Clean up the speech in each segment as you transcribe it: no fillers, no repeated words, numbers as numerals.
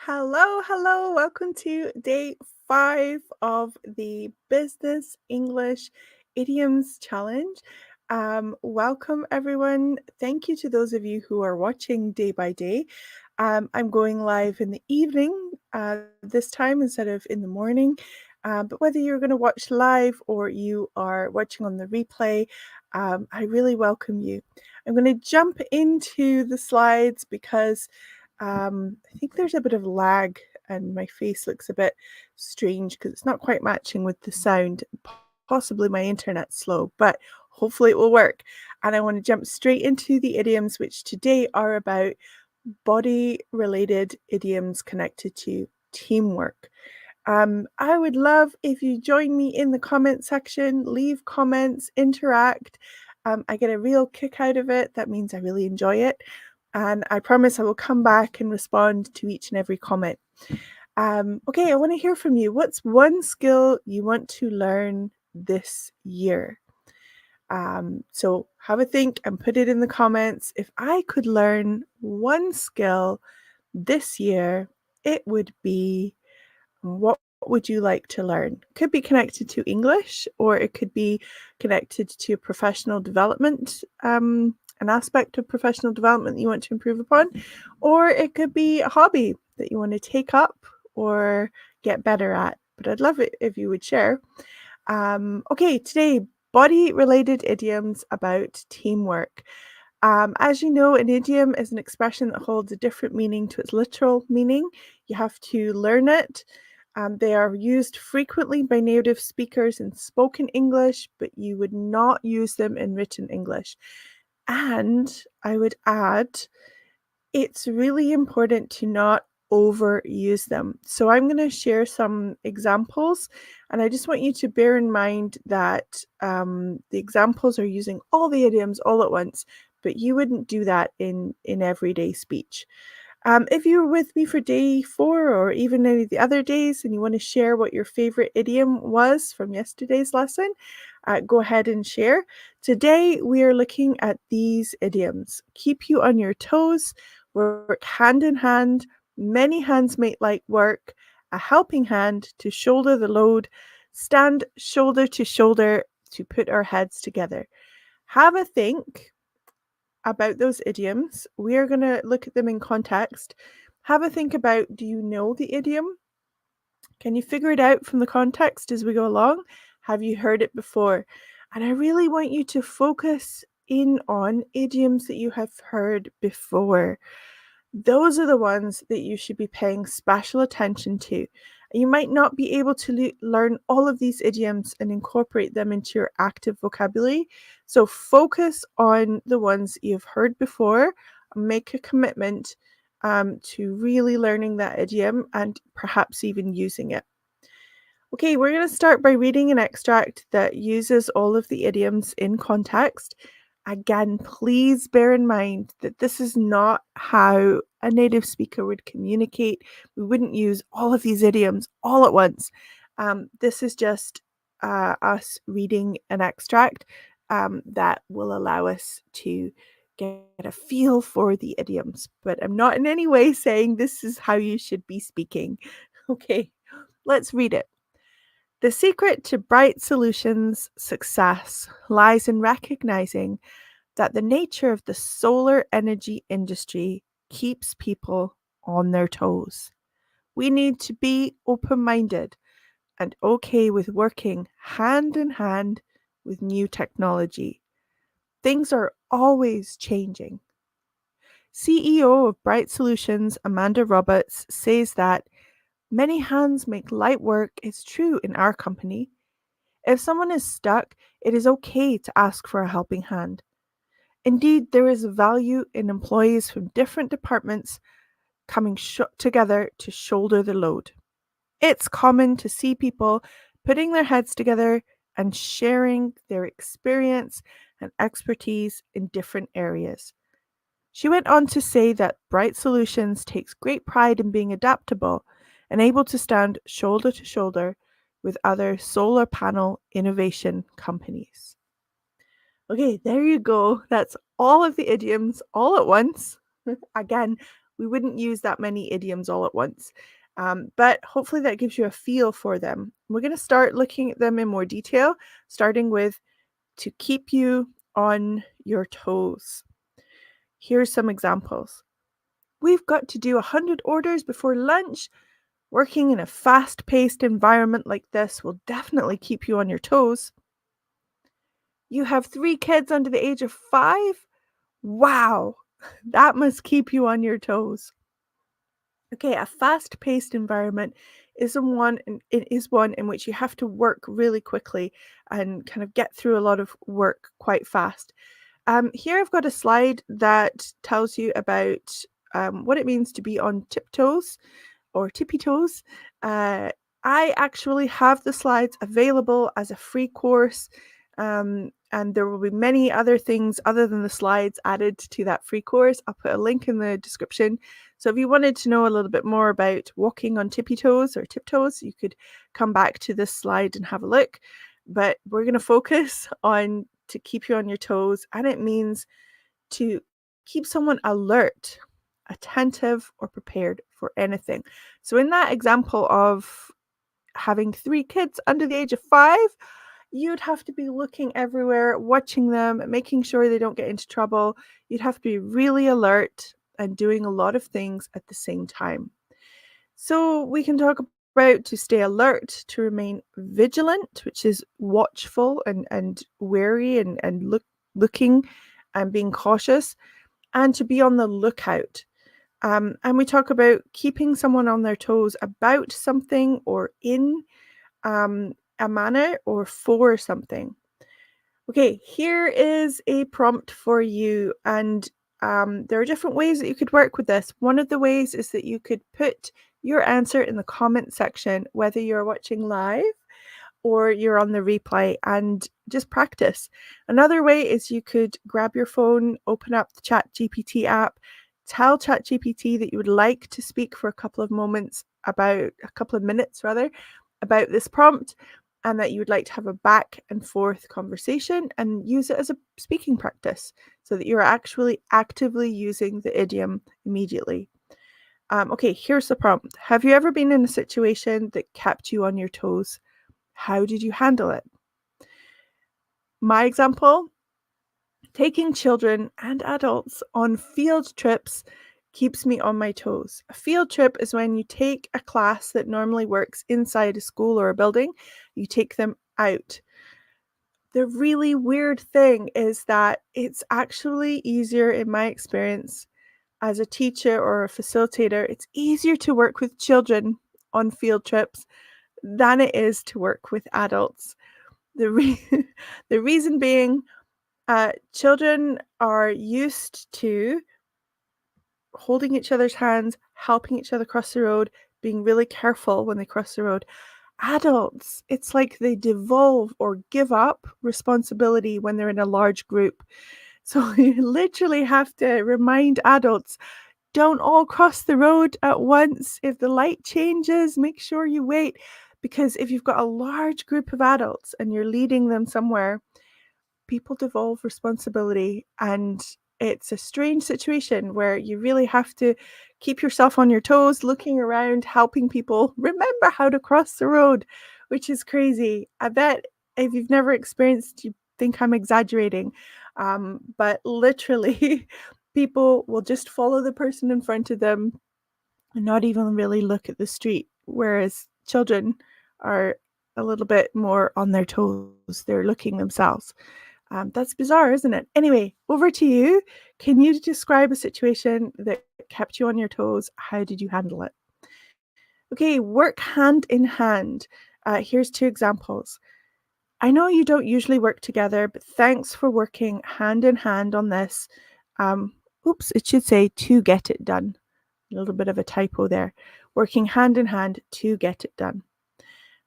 Hello. Welcome to day 5 of the Business English Idioms Challenge. Welcome, everyone. Thank you to those of you who are watching day by day. I'm going live in the evening this time instead of in the morning. But whether you're going to watch live or you are watching on the replay, I really welcome you. I'm going to jump into the slides because I think there's a bit of lag and my face looks a bit strange because it's not quite matching with the sound. Possibly my internet's slow, but hopefully it will work. And I want to jump straight into the idioms, which today are about body-related idioms connected to teamwork. I would love if you join me in the comment section, leave comments, interact. I get a real kick out of it. That means I really enjoy it. And I promise I will come back and respond to each and every comment. Okay, I want to hear from you. What's one skill you want to learn this year? So have a think and put it in the comments. If I could learn one skill this year, it would be, what would you like to learn? Could be connected to English, or it could be connected to professional development, an aspect of professional development that you want to improve upon, or it could be a hobby that you want to take up or get better at. But I'd love it if you would share. Okay, today, body-related idioms about teamwork. As you know, an idiom is an expression that holds a different meaning to its literal meaning. You have to learn it. They are used frequently by native speakers in spoken English, but you would not use them in written English. And I would add, it's really important to not overuse them. So I'm going to share some examples, and I just want you to bear in mind that the examples are using all the idioms all at once, but you wouldn't do that in everyday speech. If you were with me for day 4 or even any of the other days and you want to share what your favorite idiom was from yesterday's lesson, go ahead and share. Today we are looking at these idioms. Keep you on your toes, work hand in hand, many hands make light work, a helping hand to shoulder the load, stand shoulder to put our heads together. Have a think about those idioms. We are going to look at them in context. Have a think about, do you know the idiom? Can you figure it out from the context as we go along? Have you heard it before? And I really want you to focus in on idioms that you have heard before. Those are the ones that you should be paying special attention to. You might not be able to learn all of these idioms and incorporate them into your active vocabulary. So focus on the ones you've heard before. Make a commitment to really learning that idiom and perhaps even using it. Okay, we're going to start by reading an extract that uses all of the idioms in context. Again, please bear in mind that this is not how a native speaker would communicate. We wouldn't use all of these idioms all at once. This is just us reading an extract that will allow us to get a feel for the idioms. But I'm not in any way saying this is how you should be speaking. Okay, let's read it. The secret to Bright Solutions' success lies in recognizing that the nature of the solar energy industry keeps people on their toes. We need to be open-minded and okay with working hand in hand with new technology. Things are always changing. CEO of Bright Solutions, Amanda Roberts, says that many hands make light work is true in our company. If someone is stuck, it is okay to ask for a helping hand. Indeed, there is value in employees from different departments coming together to shoulder the load. It's common to see people putting their heads together and sharing their experience and expertise in different areas. She went on to say that Bright Solutions takes great pride in being adaptable and able to stand shoulder to shoulder with other solar panel innovation companies. Okay, there you go. That's all of the idioms all at once. Again, we wouldn't use that many idioms all at once. But hopefully that gives you a feel for them. We're going to start looking at them in more detail, starting with to keep you on your toes. Here's some examples. We've got to do 100 orders before lunch. Working in a fast-paced environment like this will definitely keep you on your toes. You have 3 kids under the age of 5? Wow, that must keep you on your toes. Okay, a fast-paced environment is one in which you have to work really quickly and kind of get through a lot of work quite fast. Here I've got a slide that tells you about what it means to be on tiptoes or tippy toes. I actually have the slides available as a free course, and there will be many other things other than the slides added to that free course. I'll put a link in the description. So if you wanted to know a little bit more about walking on tippy toes or tiptoes, you could come back to this slide and have a look. But we're going to focus on to keep you on your toes, and it means to keep someone alert, attentive, or prepared for anything. So in that example of having 3 kids under the age of 5, you'd have to be looking everywhere, watching them, making sure they don't get into trouble. You'd have to be really alert and doing a lot of things at the same time. So we can talk about to stay alert, to remain vigilant, which is watchful and wary and looking and being cautious, and to be on the lookout. And we talk about keeping someone on their toes about something or in a manner or for something. Okay, here is a prompt for you, and there are different ways that you could work with this. One of the ways is that you could put your answer in the comment section, whether you're watching live or you're on the replay, and just practice. Another way is you could grab your phone, open up the ChatGPT app, tell ChatGPT that you would like to speak for a couple of minutes about this prompt, and that you would like to have a back and forth conversation and use it as a speaking practice so that you're actually actively using the idiom immediately. Okay, here's the prompt. Have you ever been in a situation that kept you on your toes? How did you handle it? My example, taking children and adults on field trips keeps me on my toes. A field trip is when you take a class that normally works inside a school or a building, you take them out. The really weird thing is that it's actually easier, in my experience, as a teacher or a facilitator, it's easier to work with children on field trips than it is to work with adults. The reason being, children are used to holding each other's hands, helping each other cross the road, being really careful when they cross the road. Adults, it's like they devolve or give up responsibility when they're in a large group. So you literally have to remind adults, don't all cross the road at once. If the light changes, make sure you wait. Because if you've got a large group of adults and you're leading them somewhere, people devolve responsibility, and it's a strange situation where you really have to keep yourself on your toes, looking around, helping people remember how to cross the road, which is crazy. I bet if you've never experienced, you think I'm exaggerating, but literally people will just follow the person in front of them and not even really look at the street, whereas children are a little bit more on their toes. They're looking themselves. That's bizarre, isn't it? Anyway, over to you. Can you describe a situation that kept you on your toes? How did you handle it? Okay, work hand in hand. Here's 2 examples. I know you don't usually work together, but thanks for working hand in hand on this. Oops, it should say to get it done. A little bit of a typo there. Working hand in hand to get it done.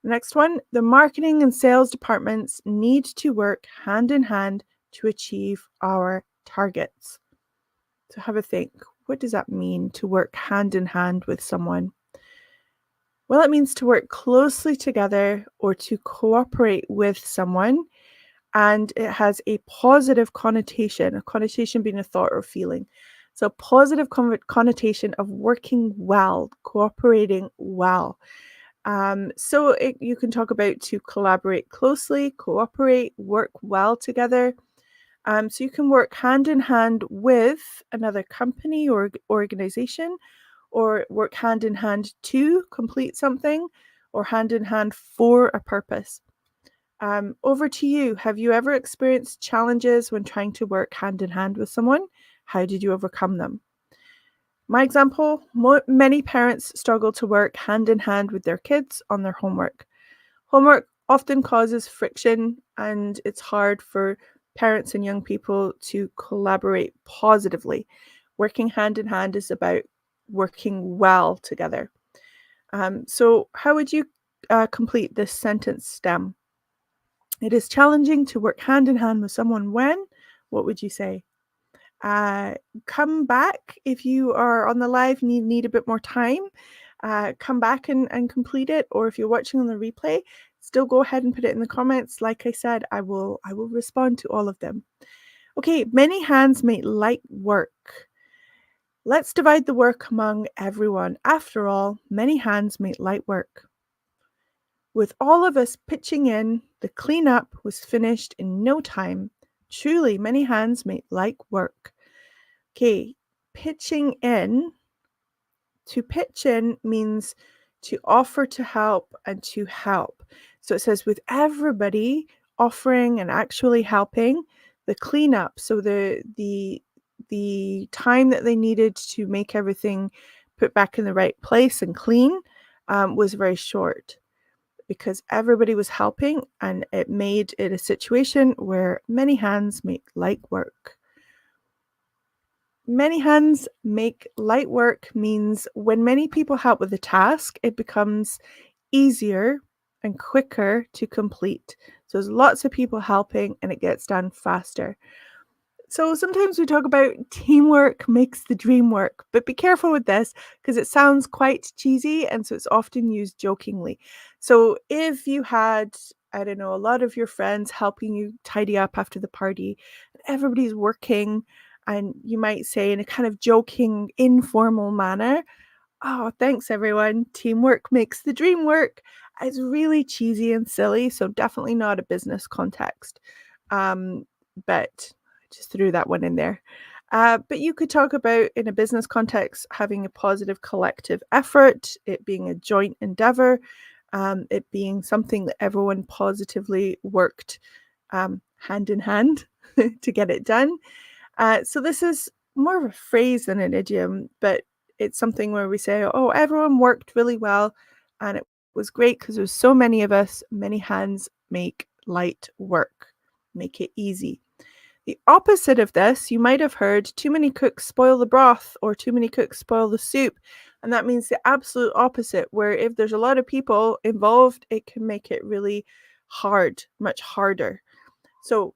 The next one, the marketing and sales departments need to work hand in hand to achieve our targets. So have a think. What does that mean to work hand in hand with someone? Well, it means to work closely together or to cooperate with someone, and it has a positive connotation, a connotation being a thought or feeling. So positive connotation of working well, cooperating well. You can talk about to collaborate closely, cooperate, work well together. So you can work hand in hand with another company or organization, or work hand in hand to complete something, or hand in hand for a purpose. Over to you. Have you ever experienced challenges when trying to work hand in hand with someone? How did you overcome them? My example, many parents struggle to work hand in hand with their kids on their homework. Homework often causes friction, and it's hard for parents and young people to collaborate positively. Working hand in hand is about working well together. So how would you complete this sentence stem? It is challenging to work hand in hand with someone when, what would you say? Uh, Come back if you are on the live and you need a bit more time. Come back and complete it, or if you're watching on the replay, still go ahead and put it in the comments. Like I said, I will respond to all of them. Okay, many hands make light work. Let's divide the work among everyone. After all, many hands make light work. With all of us pitching in, the cleanup was finished in no time. Truly, many hands make light work. Okay, pitching in. To pitch in means to offer to help and to help. So it says with everybody offering and actually helping, the cleanup, so the time that they needed to make everything put back in the right place and clean was very short, because everybody was helping, and it made it a situation where many hands make light work. Many hands make light work means when many people help with a task, it becomes easier and quicker to complete. So there's lots of people helping and it gets done faster. So sometimes we talk about teamwork makes the dream work, but be careful with this because it sounds quite cheesy, and so it's often used jokingly. So if you had, I don't know, a lot of your friends helping you tidy up after the party, everybody's working, and you might say in a kind of joking, informal manner, "Oh, thanks everyone. Teamwork makes the dream work." It's really cheesy and silly, so definitely not a business context. But I just threw that one in there. But you could talk about, in a business context, having a positive collective effort, it being a joint endeavor, it being something that everyone positively worked hand in hand to get it done. So this is more of a phrase than an idiom, but it's something where we say, "Oh, everyone worked really well, and it was great because there's so many of us. Many hands make light work, make it easy." The opposite of this, you might have heard, "Too many cooks spoil the broth," or "Too many cooks spoil the soup." And that means the absolute opposite, where if there's a lot of people involved, it can make it really hard, much harder. So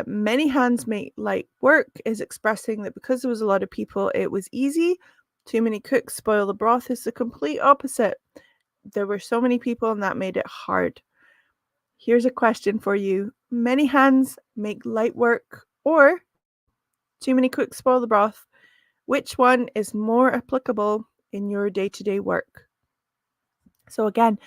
many hands make light work is expressing that because there was a lot of people, it was easy. Too many cooks spoil the broth is the complete opposite. There were so many people and that made it hard. Here's a question for you. Many hands make light work, or too many cooks spoil the broth. Which one is more applicable in your day-to-day work? So again,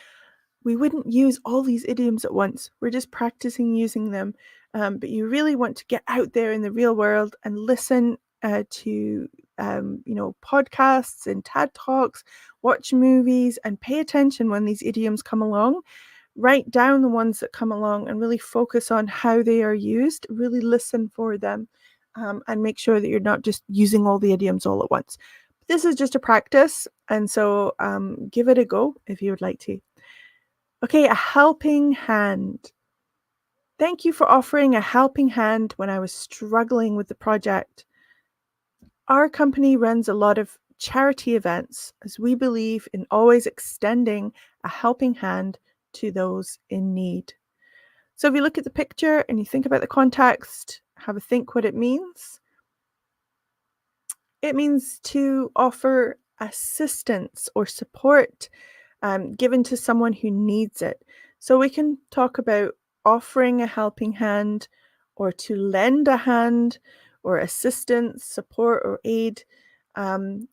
we wouldn't use all these idioms at once. We're just practicing using them. But you really want to get out there in the real world and listen to podcasts and TED Talks, watch movies, and pay attention when these idioms come along. Write down the ones that come along and really focus on how they are used. Really listen for them, and make sure that you're not just using all the idioms all at once. This is just a practice, and so give it a go if you would like to. Okay, a helping hand. Thank you for offering a helping hand when I was struggling with the project. Our company runs a lot of charity events as we believe in always extending a helping hand to those in need. So if you look at the picture and you think about the context, have a think what it means. It means to offer assistance or support given to someone who needs it. So we can talk about offering a helping hand, or to lend a hand, or assistance, support, or aid.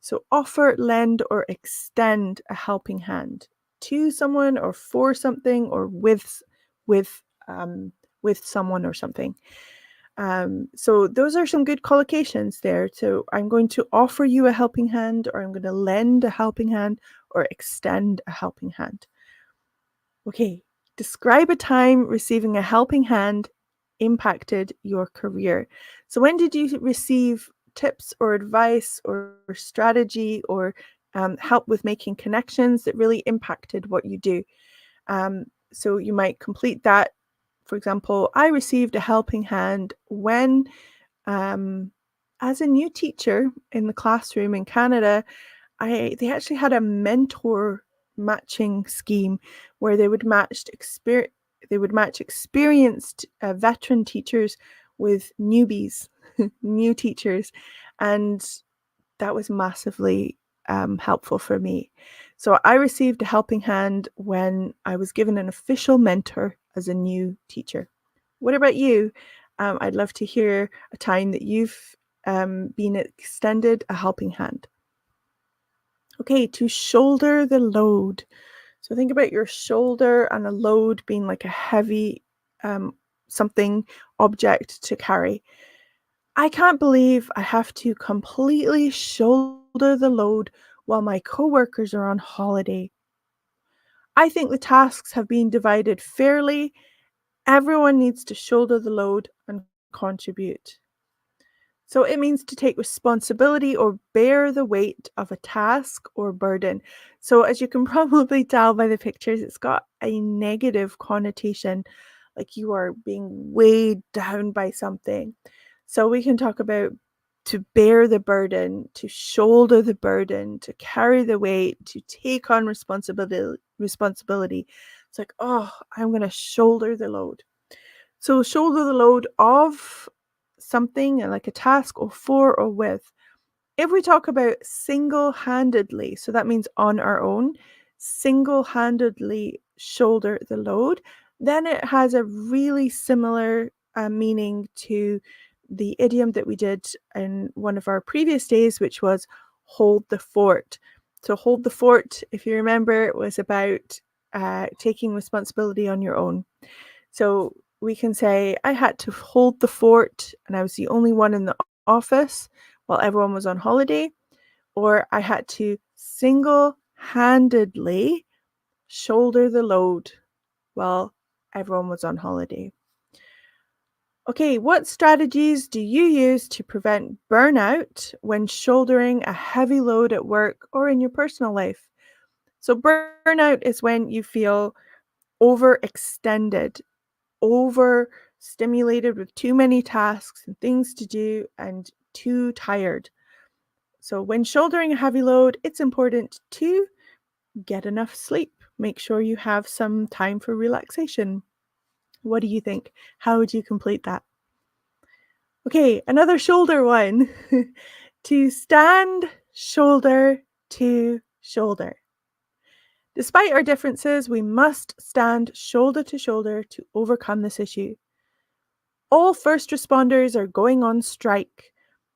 So offer, lend, or extend a helping hand to someone, or for something, or with with someone or something. So those are some good collocations there. So I'm going to offer you a helping hand, or I'm going to lend a helping hand, or extend a helping hand. Okay, describe a time receiving a helping hand impacted your career. So when did you receive tips or advice or strategy or help with making connections that really impacted what you do? So you might complete that. For example, I received a helping hand when, as a new teacher in the classroom in Canada, they actually had a mentor matching scheme where they would match experienced veteran teachers with newbies, new teachers, and that was massively helpful for me. So I received a helping hand when I was given an official mentor as a new teacher. What about you? I'd love to hear a time that you've been extended a helping hand. Okay, to shoulder the load. So think about your shoulder and a load being like a heavy um, something, object to carry. I can't believe I have to completely shoulder the load while my coworkers are on holiday. I think the tasks have been divided fairly. Everyone needs to shoulder the load and contribute. So it means to take responsibility or bear the weight of a task or burden. So as you can probably tell by the pictures, it's got a negative connotation, like you are being weighed down by something. So we can talk about to bear the burden, to shoulder the burden, to carry the weight, to take on responsibility. It's like, oh, I'm going to shoulder the load. So shoulder the load of something like a task or for or with. If we talk about single-handedly, so that means on our own, single-handedly shoulder the load, then it has a really similar meaning to the idiom that we did in one of our previous days, which was hold the fort. So hold the fort, if you remember, it was about taking responsibility on your own. So we can say, I had to hold the fort and I was the only one in the office while everyone was on holiday, or I had to single-handedly shoulder the load while everyone was on holiday. Okay, what strategies do you use to prevent burnout when shouldering a heavy load at work or in your personal life? So burnout is when you feel overextended, overstimulated with too many tasks and things to do and too tired. So when shouldering a heavy load, it's important to get enough sleep. Make sure you have some time for relaxation. What do you think? How would you complete that? Okay, another shoulder one. To stand shoulder to shoulder. Despite our differences, we must stand shoulder to shoulder to overcome this issue. All first responders are going on strike.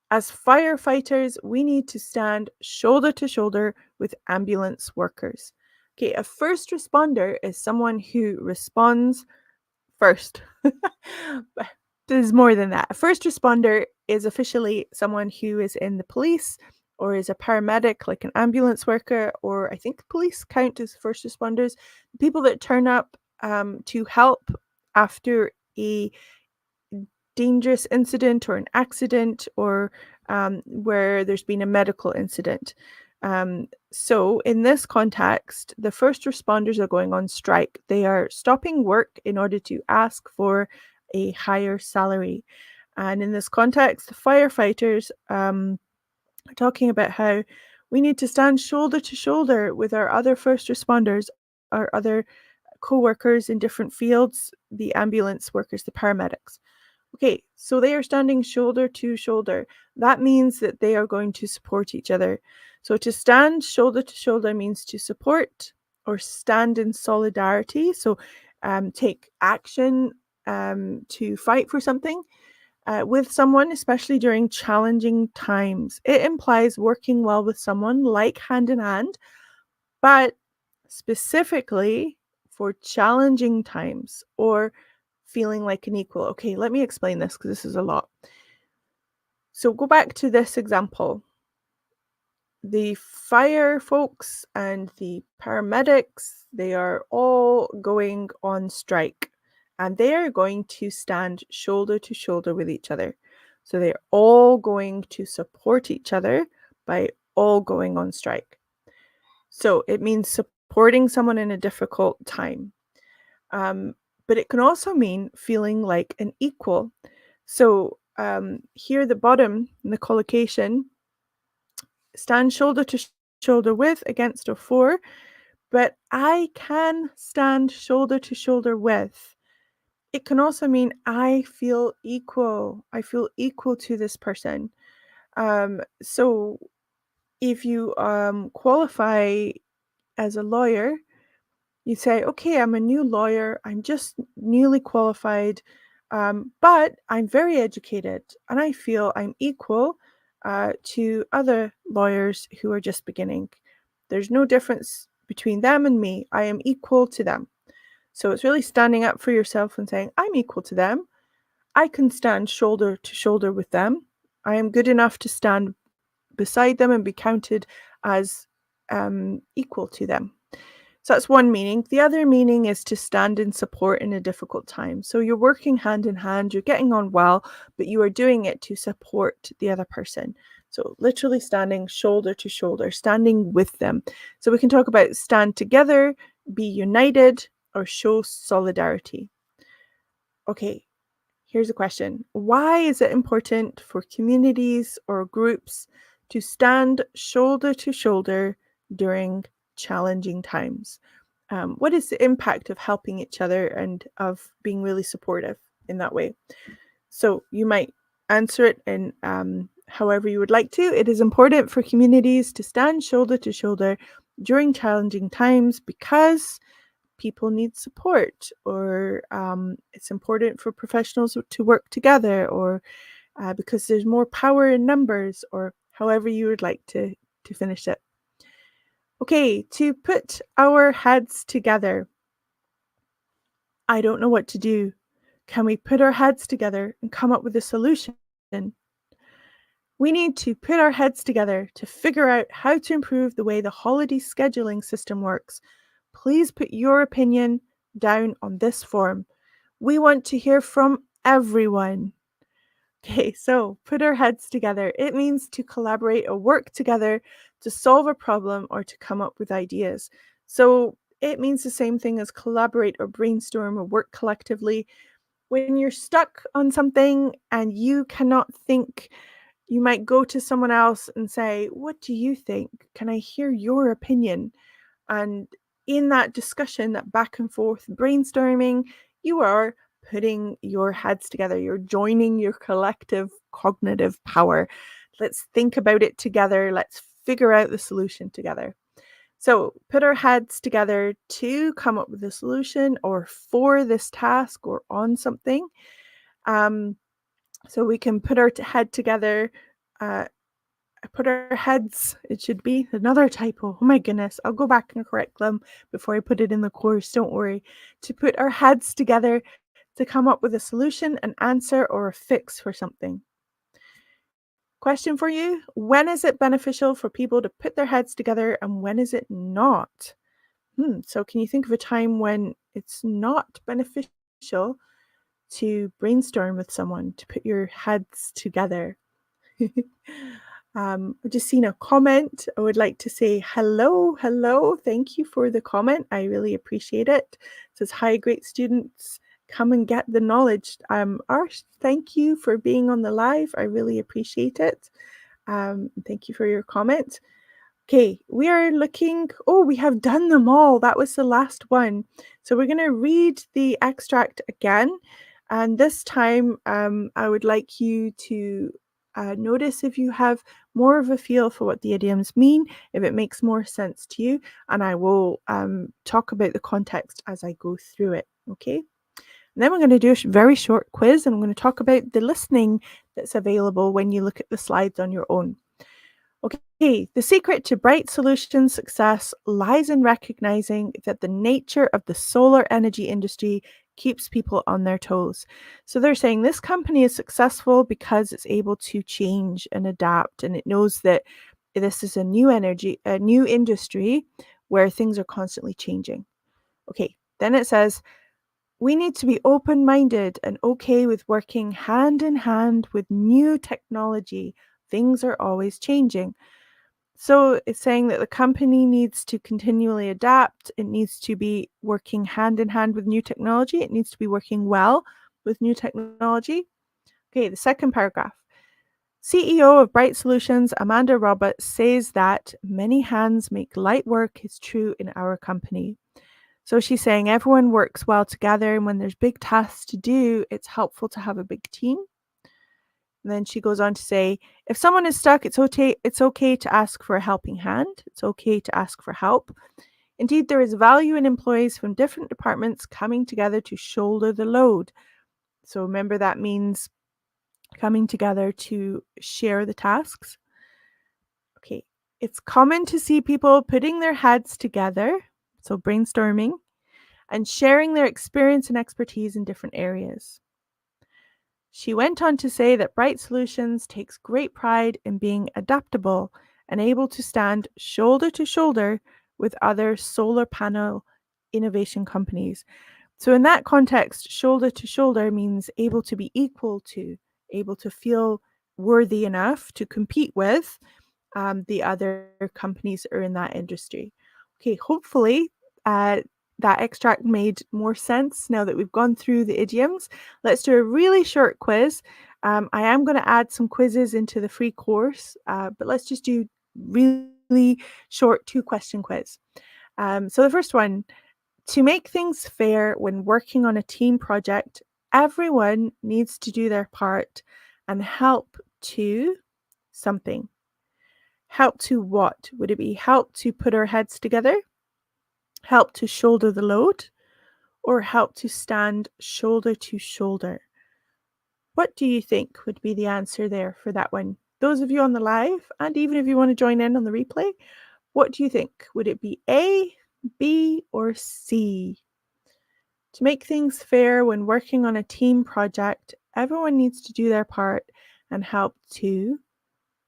As firefighters, we need to stand shoulder to shoulder with ambulance workers. Okay, a first responder is someone who responds first. But there's more than that. A first responder is officially someone who is in the police or is a paramedic, like an ambulance worker, or I think police count as first responders. People that turn up to help after a dangerous incident or an accident or where there's been a medical incident. So in this context, the first responders are going on strike. They are stopping work in order to ask for a higher salary. And in this context, the firefighters are talking about how we need to stand shoulder to shoulder with our other first responders, our other co-workers in different fields, the ambulance workers, the paramedics. Okay, so they are standing shoulder to shoulder. That means that they are going to support each other. So to stand shoulder to shoulder means to support or stand in solidarity. So take action to fight for something. with someone, especially during challenging times. It implies working well with someone, like hand in hand, but specifically for challenging times or feeling like an equal. Okay, let me explain this because this is a lot. So go back to this example. The fire folks and the paramedics, they are all going on strike and they are going to stand shoulder to shoulder with each other. So they're all going to support each other by all going on strike. So it means supporting someone in a difficult time. But it can also mean feeling like an equal. So here at the bottom in the collocation, stand shoulder to shoulder with, against, or for, but I can stand shoulder to shoulder with. It can also mean I feel equal. I feel equal to this person. So if you qualify as a lawyer, you say, okay, I'm a new lawyer. I'm just newly qualified, but I'm very educated and I feel I'm equal to other lawyers who are just beginning. There's no difference between them and me. I am equal to them. So it's really standing up for yourself and saying, I'm equal to them. I can stand shoulder to shoulder with them. I am good enough to stand beside them and be counted as equal to them. So that's one meaning. The other meaning is to stand in support in a difficult time. So you're working hand in hand, you're getting on well, but you are doing it to support the other person. So literally standing shoulder to shoulder, standing with them. So we can talk about stand together, be united, or show solidarity. Okay, here's a question. Why is it important for communities or groups to stand shoulder to shoulder during challenging times? What is the impact of helping each other and of being really supportive in that way? So you might answer it in however you would like to. It is important for communities to stand shoulder to shoulder during challenging times because people need support, or it's important for professionals to work together, or because there's more power in numbers, or however you would like to finish it. Okay, to put our heads together. I don't know what to do. Can we put our heads together and come up with a solution? We need to put our heads together to figure out how to improve the way the holiday scheduling system works. Please put your opinion down on this form. We want to hear from everyone. Okay, so put our heads together. It means to collaborate or work together to solve a problem or to come up with ideas. So it means the same thing as collaborate or brainstorm or work collectively. When you're stuck on something and you cannot think, you might go to someone else and say, what do you think? Can I hear your opinion? And in that discussion, that back and forth brainstorming, you are putting your heads together. You're joining your collective cognitive power. Let's think about it together. Let's figure out the solution together. So put our heads together to come up with a solution or for this task or on something. So we can put our head together, put our heads, it should be another typo. Oh my goodness, I'll go back and correct them before I put it in the course, don't worry. To put our heads together to come up with a solution, an answer, or a fix for something. Question for you, when is it beneficial for people to put their heads together and when is it not? So can you think of a time when it's not beneficial to brainstorm with someone, to put your heads together? I've just seen a comment. I would like to say hello. Thank you for the comment. I really appreciate it. It says, hi, great students. Come and get the knowledge. Arsh, thank you for being on the live. I really appreciate it. Thank you for your comment. Okay, we are looking. Oh, we have done them all. That was the last one. So we're going to read the extract again. And this time, I would like you to notice if you have more of a feel for what the idioms mean, if it makes more sense to you, and I will talk about the context as I go through it, okay? And then we're going to do a very short quiz, and I'm going to talk about the listening that's available when you look at the slides on your own. Okay, the secret to Bright Solutions' success lies in recognizing that the nature of the solar energy industry keeps people on their toes. So they're saying this company is successful because it's able to change and adapt, and it knows that this is a new industry where things are constantly changing. Okay, then it says, we need to be open-minded and okay with working hand in hand with new technology. Things are always changing. So it's saying that the company needs to continually adapt. It needs to be working hand in hand with new technology. It needs to be working well with new technology. Okay, the second paragraph. CEO of Bright Solutions, Amanda Roberts, says that many hands make light work is true in our company. So she's saying everyone works well together, and when there's big tasks to do, it's helpful to have a big team. And then she goes on to say, if someone is stuck, it's okay to ask for a helping hand. It's okay to ask for help. Indeed, there is value in employees from different departments coming together to shoulder the load. So remember, that means coming together to share the tasks. Okay, it's common to see people putting their heads together, so brainstorming, and sharing their experience and expertise in different areas. She went on to say that Bright Solutions takes great pride in being adaptable and able to stand shoulder to shoulder with other solar panel innovation companies. So in that context, shoulder to shoulder means able to be equal to, able to feel worthy enough to compete with the other companies that are in that industry. Okay, hopefully that extract made more sense now that we've gone through the idioms. Let's do a really short quiz. I am going to add some quizzes into the free course, but let's just do really short 2-question quiz. So the first one, to make things fair when working on a team project, everyone needs to do their part and help to something. Help to what? Would it be help to put our heads together? Help to shoulder the load? Or help to stand shoulder to shoulder? What do you think would be the answer there for that one? Those of you on the live, and even if you want to join in on the replay, what do you think? Would it be A, B, or C? To make things fair when working on a team project, everyone needs to do their part and help to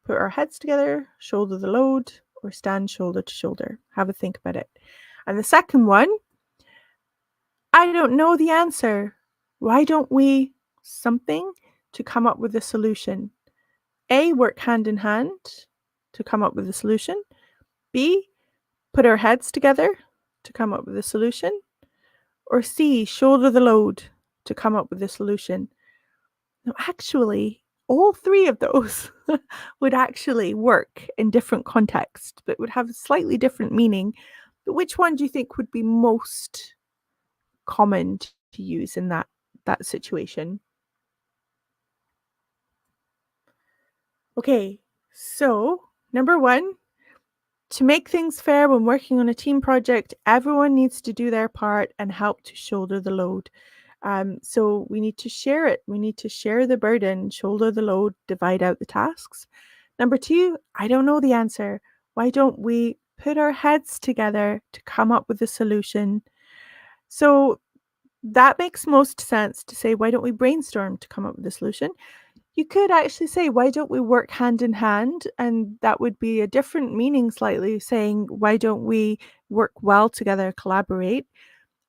put our heads together, shoulder the load, or stand shoulder to shoulder. Have a think about it. And the second one, I don't know the answer. Why don't we something to come up with a solution? A, work hand in hand to come up with a solution. B, put our heads together to come up with a solution. Or C, shoulder the load to come up with a solution. No, actually, all three of those would actually work in different contexts, but would have a slightly different meaning. But which one do you think would be most common to use in that situation? Okay, so number one, to make things fair when working on a team project, everyone needs to do their part and help to shoulder the load. So we need to share it. We need to share the burden, shoulder the load, divide out the tasks. Number two, I don't know the answer. Why don't we put our heads together to come up with a solution? So that makes most sense to say, why don't we brainstorm to come up with a solution? You could actually say, why don't we work hand in hand? And that would be a different meaning slightly, saying, why don't we work well together, collaborate?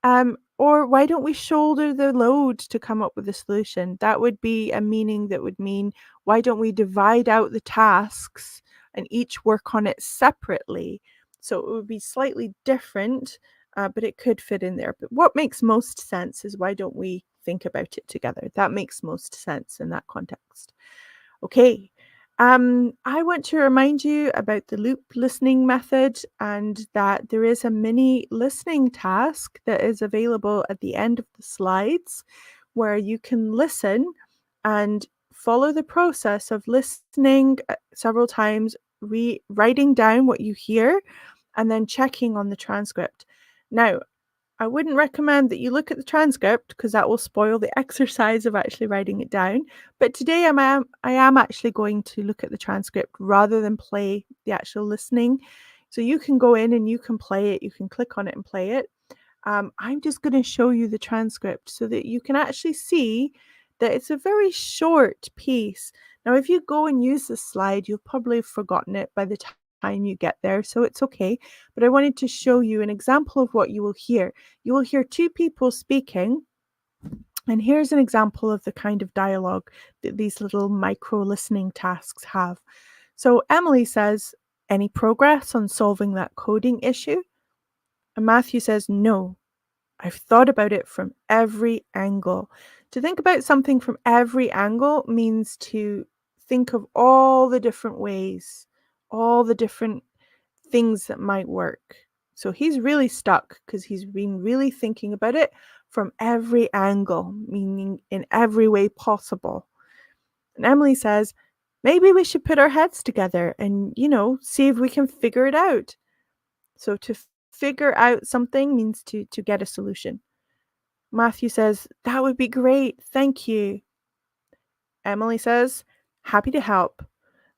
Or why don't we shoulder the load to come up with a solution? That would be a meaning that would mean, why don't we divide out the tasks and each work on it separately? So it would be slightly different, but it could fit in there. But what makes most sense is, why don't we think about it together? That makes most sense in that context. Okay. I want to remind you about the loop listening method, and that there is a mini listening task that is available at the end of the slides, where you can listen and follow the process of listening several times, writing down what you hear, and then checking on the transcript. Now, I wouldn't recommend that you look at the transcript because that will spoil the exercise of actually writing it down. But today I am actually going to look at the transcript rather than play the actual listening. So you can go in and you can play it. You can click on it and play it. I'm just going to show you the transcript so that you can actually see that it's a very short piece. Now, if you go and use this slide, you'll probably have forgotten it by the time you get there, so it's okay. But I wanted to show you an example of what you will hear. You will hear two people speaking, and here's an example of the kind of dialogue that these little micro listening tasks have. So Emily says, "Any progress on solving that coding issue?" And Matthew says, "No. I've thought about it from every angle." To think about something from every angle means to think of all the different ways, all the different things that might work. So he's really stuck because he's been really thinking about it from every angle, meaning in every way possible. And Emily says, "Maybe we should put our heads together and, see if we can figure it out." So to figure out something means to get a solution. Matthew says, "That would be great, thank you." Emily says, "Happy to help.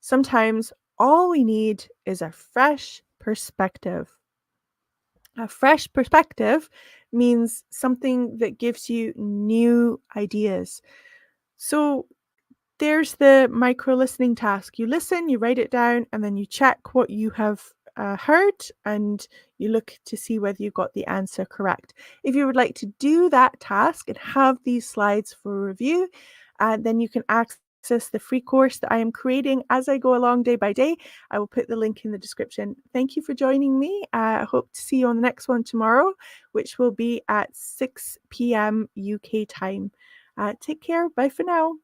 Sometimes all we need is a fresh perspective." A fresh perspective means something that gives you new ideas. So there's the micro listening task. You listen, you write it down, and then you check what you have heard and you look to see whether you got the answer correct. If you would like to do that task and have these slides for review, then you can access the free course that I am creating as I go along day by day. I will put the link in the description. Thank you for joining me. I hope to see you on the next one tomorrow, which will be at 6 p.m. UK time. Take care. Bye for now.